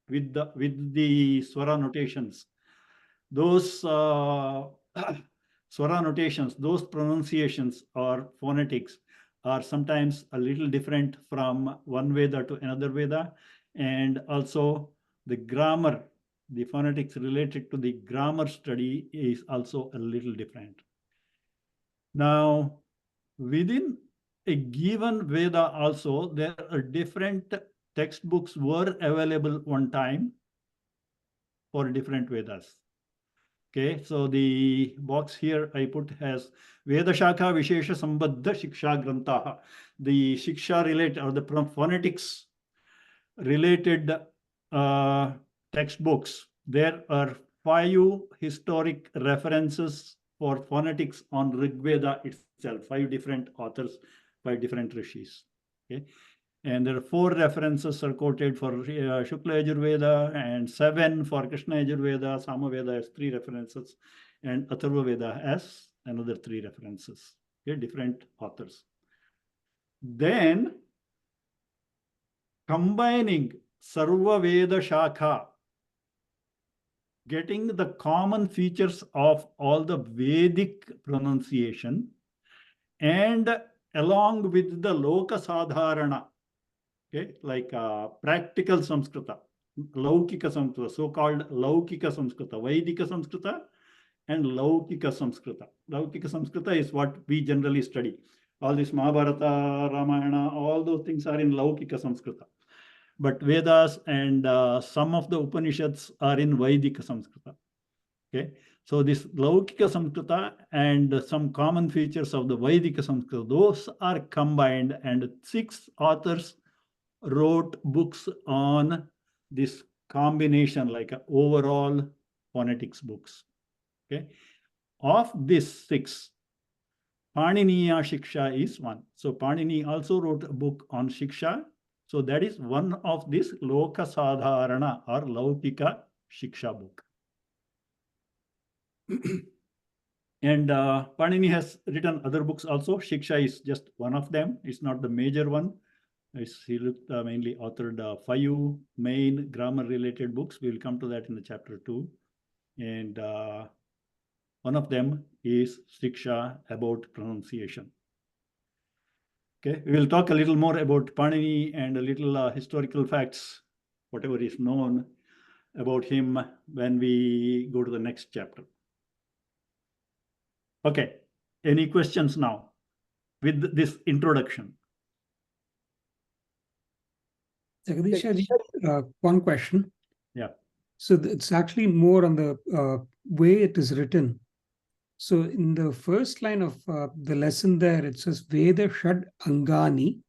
with the swara notations. Those swara notations, those pronunciations or phonetics are sometimes a little different from one Veda to another Veda, and also the grammar, the phonetics related to the grammar study is also a little different. Now, within a given Veda also, there are different textbooks were available one time for different Vedas. Okay, so the box here I put has Vedashaka Vishesha Sambandha Shiksha Grantaha. The Shiksha related or the phonetics related textbooks. There are 5 historic references for phonetics on Rig Veda itself. 5 different authors, 5 different rishis. Okay. And there are 4 references are quoted for Shukla Yajurveda and 7 for Krishna Yajurveda. Samaveda has 3 references and Atharva Veda has another 3 references. Okay, different authors. Then combining Sarva Veda Shakha, getting the common features of all the Vedic pronunciation and along with the Loka Sadharana, okay, like practical Saṁskṛta, Laukika Saṁskṛta, so-called Laukika Saṁskṛta, Vaidika Saṁskṛta and Laukika Saṁskṛta. Laukika Saṁskṛta is what we generally study. All this Mahabharata, Ramayana, all those things are in Laukika Saṁskṛta. But Vedas and some of the Upaniṣads are in Vaidika Saṁskṛta. Okay, so this Laukika Saṁskṛta and some common features of the Vaidika Saṁskṛta, those are combined, and 6 authors wrote books on this combination, like overall phonetics books. Okay, of these 6, Paniniya Shiksha is one. So Panini also wrote a book on Shiksha. So that is one of this Loka Sadharana or Laukika Shiksha book. And Panini has written other books also. Shiksha is just one of them. It's not the major one. He mainly authored 5 main grammar related books. We will come to that in the chapter 2. And one of them is Shiksha about pronunciation. Okay, we will talk a little more about Panini and a little historical facts, whatever is known about him when we go to the next chapter. Okay, any questions now with this introduction? Ekaśeṣa, one question. Yeah. So it's actually more on the way it is written. So in the first line of the lesson there, it says Veda Shad Angani,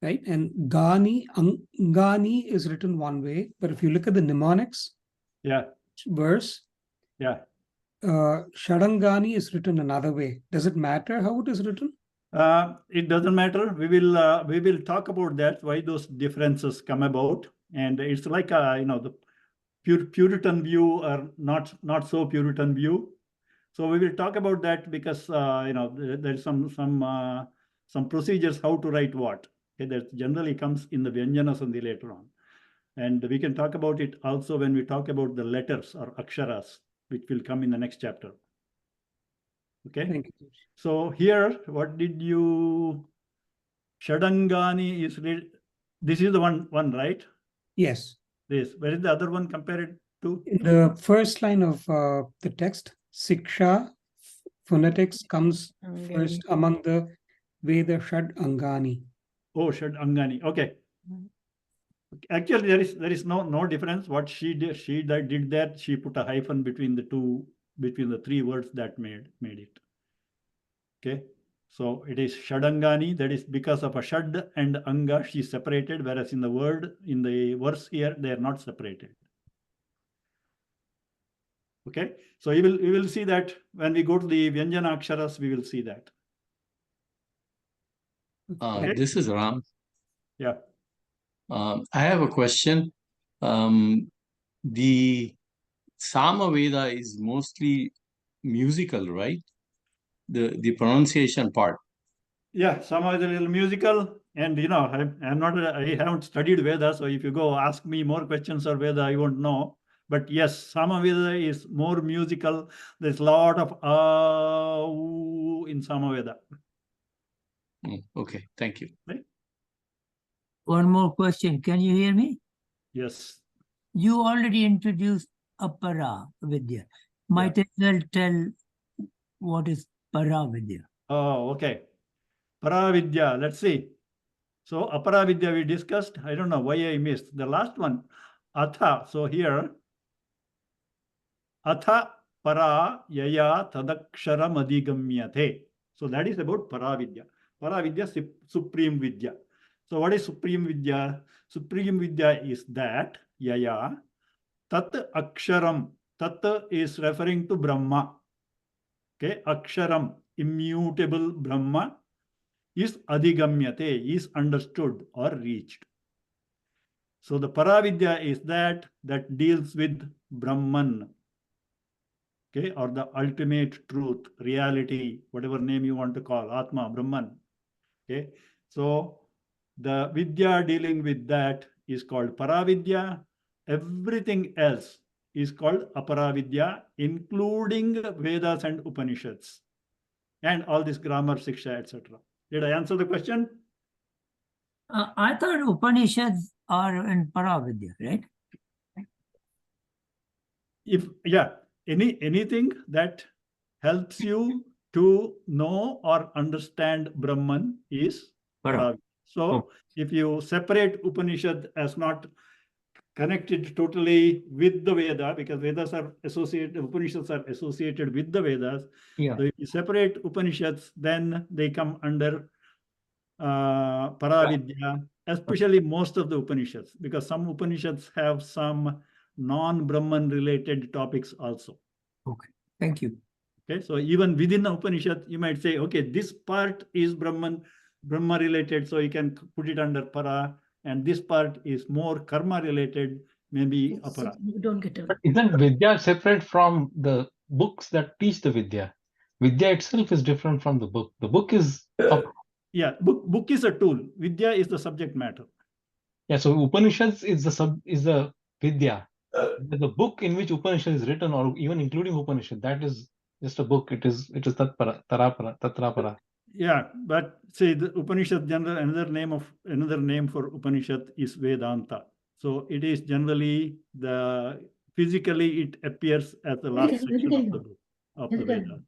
right? And Angani is written one way, but if you look at the mnemonics verse, Shadangani is written another way. Does it matter how it is written? It doesn't matter. We will talk about that, why those differences come about. And it's like the Puritan view or not so Puritan view. So we will talk about that because there's some procedures how to write what. Okay, that generally comes in the Vyanjana Sandhi later on. And we can talk about it also when we talk about the letters or aksharas, which will come in the next chapter. Okay. Thank you. So here, what did you? Shadangani is this is the one, right? Yes. This. Where is the other one compared to? In the first line of the text, Siksha, phonetics comes first among the Veda Shad Angani. Oh, Shad Angani. Okay. Actually, there is no difference. What she did that. She put a hyphen between the 3 words that made it. Okay. So it is Shadangani. That is because of a Shad and Anga she separated, whereas in the verse here they are not separated. Okay. So we will see that when we go to the Vyanjana Aksharas, we will see that. Okay. This is Ram. Yeah. I have a question. The Samaveda is mostly musical, right? The pronunciation part. Yeah, Sama is a little musical, and I haven't studied Veda, so if you go ask me more questions on Veda, I won't know. But yes, Samaveda is more musical. There's a lot of in Samaveda. Okay, thank you. Right? One more question. Can you hear me? Yes. You already introduced Apara Vidya. Might as well tell what is Para Vidya. Oh, okay. Para Vidya, let's see. So apara vidya we discussed. I don't know why I missed the last one. Atha. So here, atha para yaya tadaksharam adhigamyate. So that is about para vidya. Para vidya, supreme vidya. So what is supreme vidya? Supreme vidya is that yaya tat aksharam. Tat is referring to Brahma. Okay, aksharam, immutable Brahma, is adhigamyate, is understood or reached. So the paravidya is that deals with Brahman, okay, or the ultimate truth, reality, whatever name you want to call, Atma, Brahman. Okay, so the vidya dealing with that is called paravidya. Everything else is called aparavidya, including Vedas and Upanishads, and all this grammar, Siksha, etc. Did I answer the question? I thought Upanishads are in Paravidya, right? If anything that helps you to know or understand Brahman is Paravidya. So if you separate Upanishad as not connected totally with the Veda, because Vedas are associated, Upanishads are associated with the Vedas. Yeah. So if you separate Upanishads, then they come under Paravidya, especially most of the Upanishads, because some Upanishads have some non-Brahman related topics also. Okay, thank you. Okay, so even within the Upanishad, you might say, okay, this part is Brahma related, so you can put it under Para, and this part is more karma related, maybe Apara. You don't get it. But isn't Vidya separate from the books that teach the Vidya? Vidya itself is different from the book. The book is yeah, book is a tool. Vidya is the subject matter. Yeah, so Upanishads is the Vidya. The book in which Upanishad is written, or even including Upanishad, that is just a book. It is Tatpara, Tarapara, Tatrapara. Yeah, but say the Upanishad general, another name for Upanishad is Vedānta. So it is generally physically it appears as the last section of the book of the Vedas.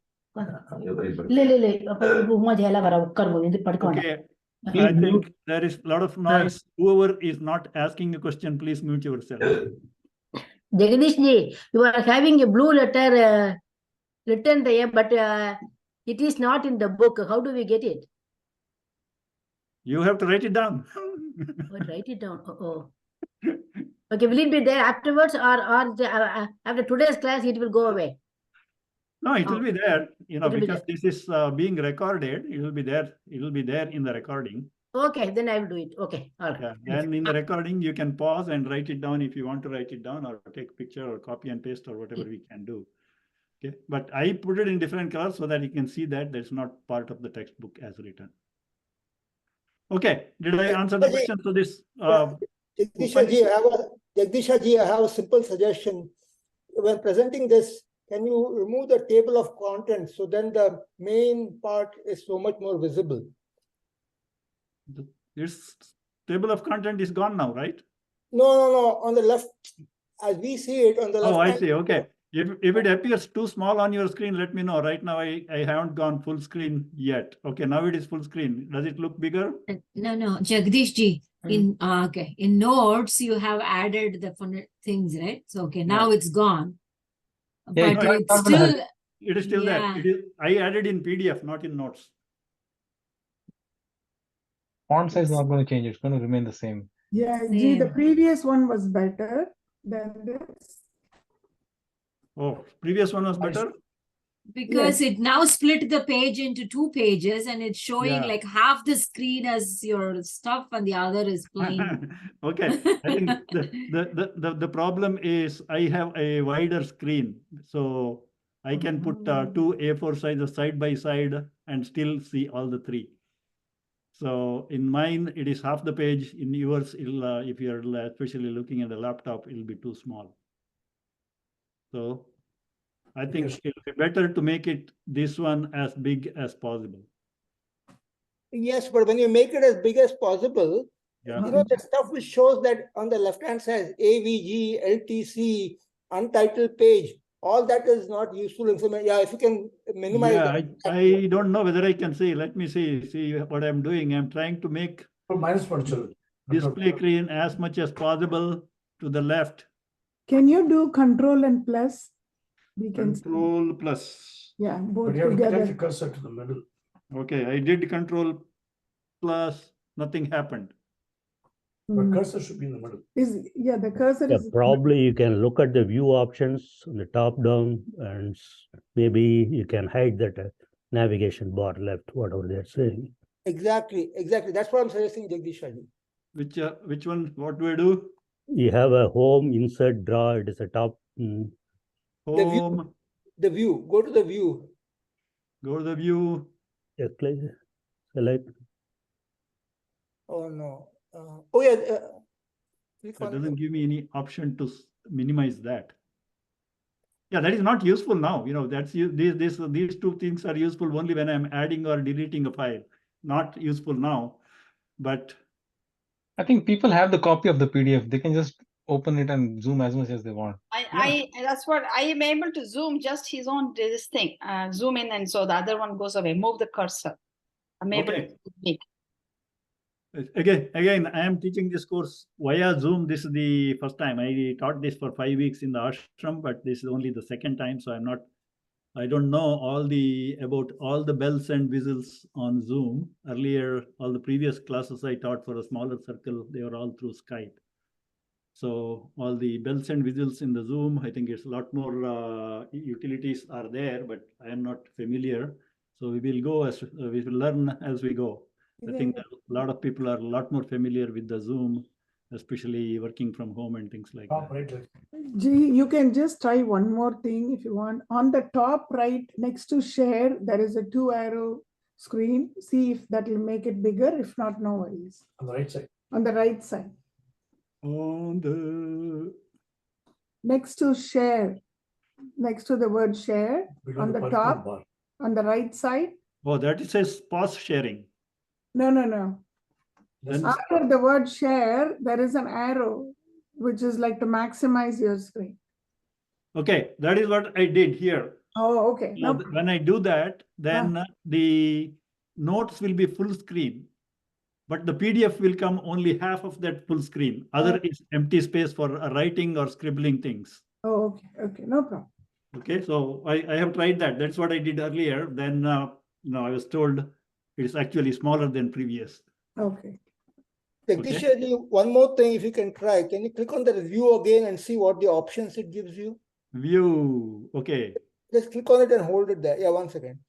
Okay, I think there is a lot of noise. Whoever is not asking a question, please mute yourself. Jagdish ji, you are having a blue letter written there, but it is not in the book. How do we get it? You have to write it down. Write it down. Okay, will it be there afterwards, or after today's class it will go away? No, it will be there, because this is being recorded. It will be there. It will be there in the recording. Okay, then I will do it. Okay, all right. Yeah, then in the recording, you can pause and write it down if you want to write it down, or take a picture, or copy and paste, or whatever we can do. Okay, but I put it in different colors so that you can see that that's not part of the textbook as written. Okay, did I answer the question to this? Jagdisha ji, I have a simple suggestion. When presenting this, can you remove the table of contents, so then the main part is so much more visible? This table of content is gone now, right? No. On the left, as we see it on the left. Oh, I see. Okay. If it appears too small on your screen, let me know. Right now, I haven't gone full screen yet. Okay, now it is full screen. Does it look bigger? No, Jagdish ji. In notes you have added the things, right? So okay, now it's gone. Yeah, but it's still. It is still there. I added in PDF, not in notes. Font size is not going to change. It's going to remain the same. Yeah, G, the previous one was better than this. Oh, previous one was better? Because it now split the page into 2 pages, and it's showing like half the screen as your stuff and the other is plain. Okay, I think the problem is I have a wider screen, so I can put 2 A4 sizes side by side and still see all the 3. So in mine, it is half the page. In yours, if you're especially looking at the laptop, it'll be too small. So I think it'll be better to make it this one as big as possible. Yes, but when you make it as big as possible, the stuff which shows that on the left-hand side, AVG, LTC, untitled page, all that is not useful information. Yeah, if you can minimize that. I don't know whether I can see. Let me see what I'm doing. I'm trying to make display screen as much as possible to the left. Can you do control and plus? We can see. Control plus. Yeah, both together. cursor to the middle. Okay, I did control plus, nothing happened. Mm. Cursor should be in the middle. The cursor is. Probably you can look at the view options on the top down, and maybe you can hide that navigation bar left, whatever they're saying. Exactly. That's what I'm suggesting, Jagdishaji. Which one? What do I do? You have a home, insert, draw. It is a top. Home. The view. Go to the view. Go to the view. Select. Oh no. It doesn't give me any option to minimize that. Yeah, that is not useful now. That's these two things are useful only when I'm adding or deleting a file. Not useful now, but I think people have the copy of the PDF. They can just open it and zoom as much as they want. That's what I am able to zoom just his own this thing. Zoom in, and so the other one goes away. Move the cursor. I'm able to make. Again, I am teaching this course via Zoom. This is the first time. I taught this for 5 weeks in the ashram, but this is only the second time. So I don't know about all the bells and whistles on Zoom. Earlier, all the previous classes I taught for a smaller circle, they were all through Skype. So all the bells and whistles in the Zoom, I think it's a lot more utilities are there, but I am not familiar. So we will learn as we go. I think that a lot of people are a lot more familiar with the Zoom, especially working from home and things like that. You can just try one more thing if you want. On the top right, next to share, there is a 2-arrow screen. See if that will make it bigger. If not, no worries. On the right side. On the right side. Next to share, next to the word share, on the top, on the right side. Oh, that it says pause sharing. No. After the word share, there is an arrow, which is like to maximize your screen. Okay, that is what I did here. Oh, okay. Now, when I do that, then the notes will be full screen, but the PDF will come only half of that full screen. Other is empty space for writing or scribbling things. Oh, okay, no problem. Okay, so I have tried that. That's what I did earlier. Then, I was told it is actually smaller than previous. Okay. Jagdishaji, one more thing, if you can try. Can you click on the view again and see what the options it gives you? View. Okay. Just click on it and hold it there. Yeah, 1 second.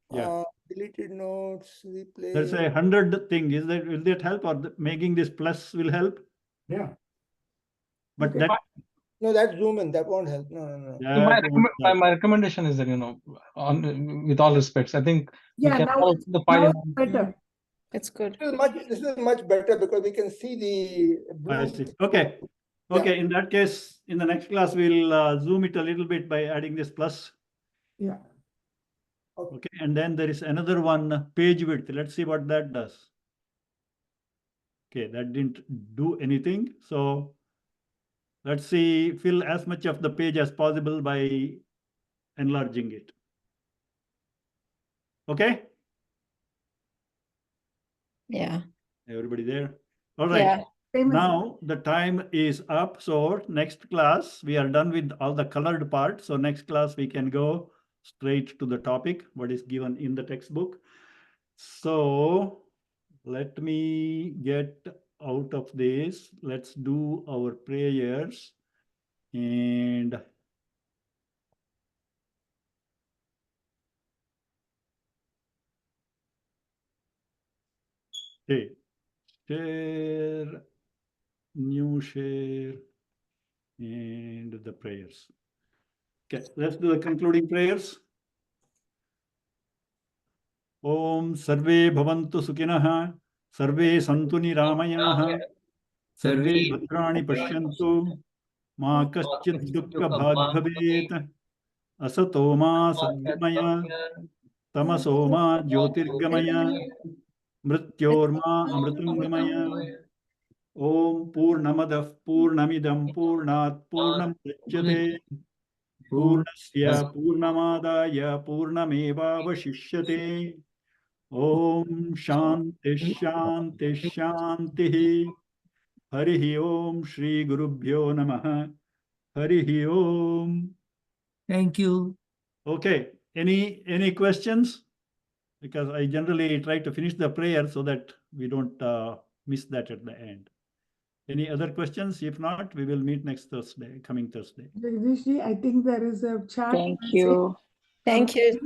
Yeah. Deleted notes, replay. There's a 100 thing. Will that help, or making this plus will help? Yeah. But okay. No, that's zoom in. That won't help. No. So my recommendation is that, with all respects, I think we can now the file. Better. It's good. This is much better because we can see the. I see. Okay. Okay. In that case, in the next class, we'll zoom it a little bit by adding this plus. Yeah. Okay. And then there is another one, page width. Let's see what that does. Okay. That didn't do anything. So let's see, fill as much of the page as possible by enlarging it. Okay. Yeah. Everybody there? All right. Yeah. Now the time is up. So next class, we are done with all the colored part. So next class, we can go straight to the topic, what is given in the textbook. So let me get out of this. Let's do our prayers. And okay, share, new share, and the prayers. Okay, let's do the concluding prayers. Om Sarve Bhavantu Sukhinah, Sarve Santu Niramayah, Sarve Bhadrani Pashyantu, Ma Kaschid Dukkha Bhag Bhavet, Asato Ma Sadgamaya, Tamaso Ma Jyotirgamaya, Mrityorma Amritangamaya. Om Purnamadav Purnamidam Purnat Purnam Dachyate Purnasya Purnamadaya Purnameva Vashishyate Om Shanti Shanti Shanti. Harihi Om Shri Gurubhyo Namaha. Harihi Om. Thank you. Okay. Any questions? Because I generally try to finish the prayer so that we don't miss that at the end. Any other questions? If not, we will meet next Thursday, coming Thursday. Jagdishji, I think there is a chat. Thank message you. Thank from- you.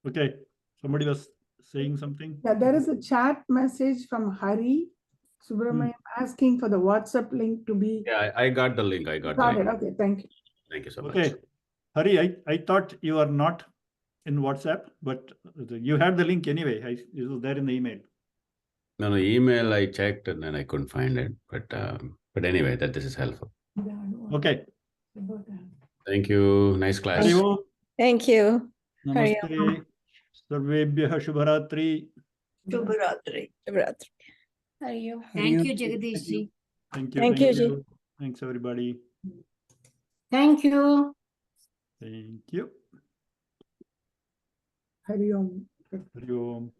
Okay. Somebody was saying something? Yeah, there is a chat message from Hari Subramaniam asking for the WhatsApp link to be. Yeah, I got the link. I got the Got it. link. Okay, thank you. Thank you so much. Okay. Hari, I thought you are not in WhatsApp, but you had the link anyway. It was there in the email. No, email I checked and then I couldn't find it. But anyway, this is helpful. Okay. Thank you. Nice class. Hari Om. Thank you. Hari Om. Namaste. Sarvebhyah Shubharatri. Shubharatri. Shubharatri. Hari Om. Thank you, Jagdish ji. Thank you. Thank you, Ji. Thanks, everybody. Thank you. Thank you. Hari Om. Hari Om.